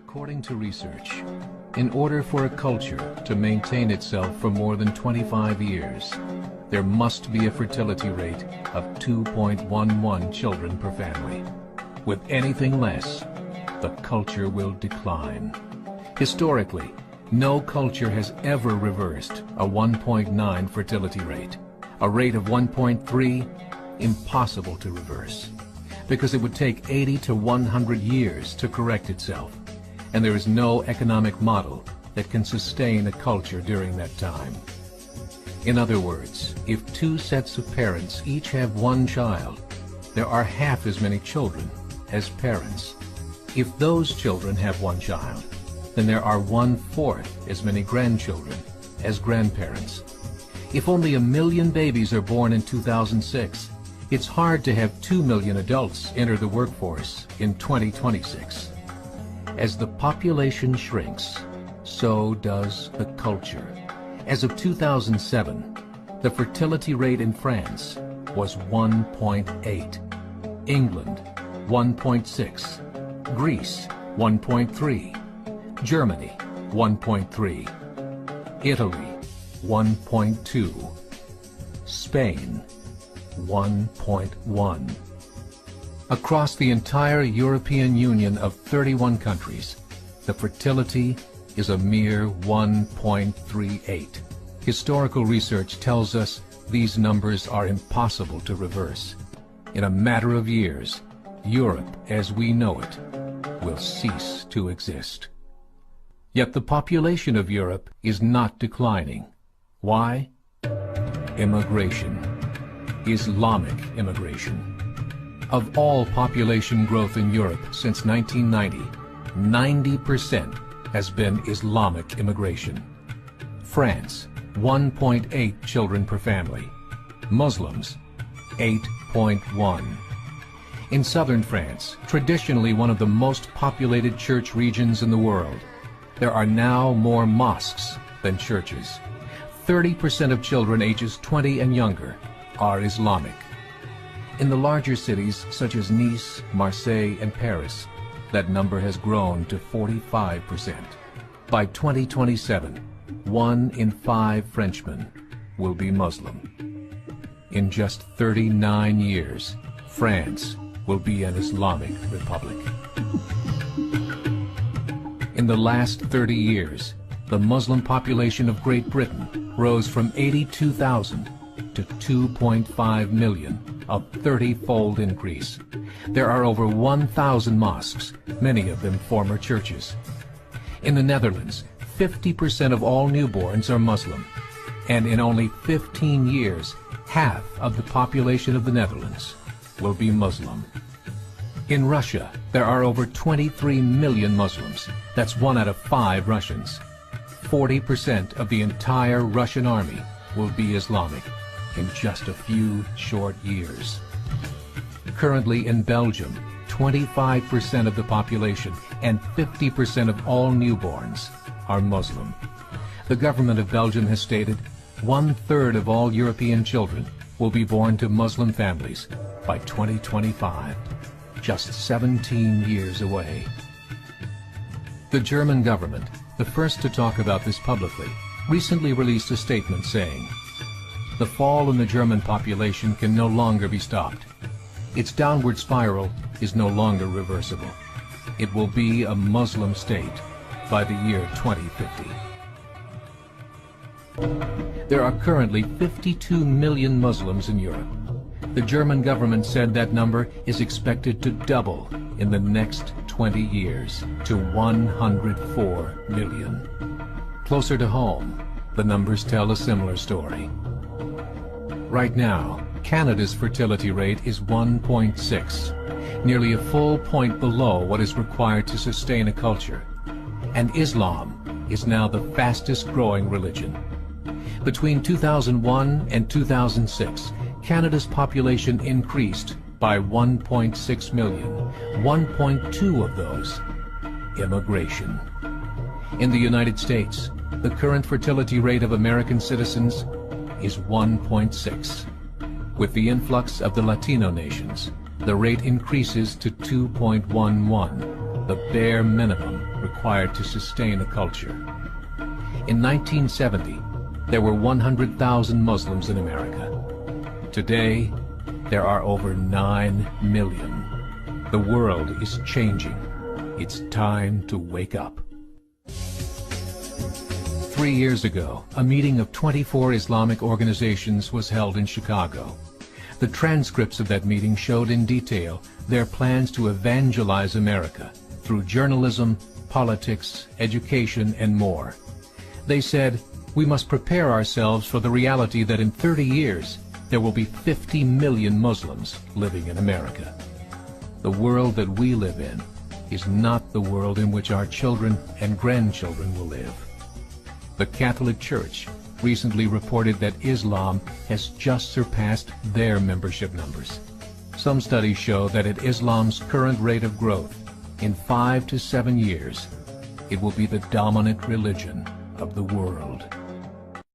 According to research, in order for a culture to maintain itself for more than 25 years, there must be a fertility rate of 2.11 children per family. With anything less, the culture will decline. Historically, no culture has ever reversed a 1.9 fertility rate. A rate of 1.3, impossible to reverse, because it would take 80 to 100 years to correct itself, and there is no economic model that can sustain a culture during that time. In other words, if two sets of parents each have one child, there are half as many children as parents. If those children have one child, then there are 1/4 as many grandchildren as grandparents. If only 1 million babies are born in 2006, it's hard to have 2 million adults enter the workforce in 2026. As the population shrinks, so does the culture. As of 2007, the fertility rate in France was 1.8, England 1.6, Greece 1.3, Germany 1.3, Italy 1.2, Spain 1.1. Across the entire European Union of 31 countries, the fertility is a mere 1.38. Historical research tells us these numbers are impossible to reverse. In a matter of years, Europe as we know it will cease to exist. Yet the population of Europe is not declining. Why? Immigration. Islamic immigration. Of all population growth in Europe since 1990, 90% has been Islamic immigration. France, 1.8 children per family. Muslims, 8.1. In southern France, traditionally one of the most populated church regions in the world, there are now more mosques than churches. 30% of children ages 20 and younger are Islamic. In the larger cities such as Nice, Marseille, and Paris, that number has grown to 45%. By 2027, 1 in 5 Frenchmen will be Muslim. In just 39 years, France will be an Islamic republic. In the last 30 years, the Muslim population of Great Britain rose from 82,000 to 2.5 million, a 30-fold increase. There are over 1,000 mosques, many of them former churches. In the Netherlands, 50% of all newborns are Muslim, and in only 15 years, half of the population of the Netherlands will be Muslim. In Russia, there are over 23 million Muslims. That's 1 out of 5 Russians. 40% of the entire Russian army will be Islamic in just a few short years. Currently in Belgium, 25% of the population and 50% of all newborns are Muslim. The government of Belgium has stated 1/3 of all European children will be born to Muslim families by 2025, just 17 years away. The German government, the first to talk about this publicly, recently released a statement saying, "The fall in the German population can no longer be stopped. Its downward spiral is no longer reversible. It will be a Muslim state by the year 2050. There are currently 52 million Muslims in Europe. The German government said that number is expected to double in the next 20 years to 104 million. Closer to home, the numbers tell a similar story. Right now, Canada's fertility rate is 1.6, nearly a full point below what is required to sustain a culture. And Islam is now the fastest growing religion. Between 2001 and 2006, Canada's population increased by 1.6 million, 1.2 of those immigration. In the United States, the current fertility rate of American citizens is 1.6. With the influx of the Latino nations, the rate increases to 2.11, the bare minimum required to sustain a culture. In 1970, there were 100,000 Muslims in America. Today, there are over 9 million. The world is changing. It's time to wake up. 3 years ago, a meeting of 24 Islamic organizations was held in Chicago. The transcripts of that meeting showed in detail their plans to evangelize America through journalism, politics, education, and more. They said, we must prepare ourselves for the reality that in 30 years, there will be 50 million Muslims living in America. The world that we live in is not the world in which our children and grandchildren will live. The Catholic Church recently reported that Islam has just surpassed their membership numbers. Some studies show that at Islam's current rate of growth, in 5 to 7 years, it will be the dominant religion of the world.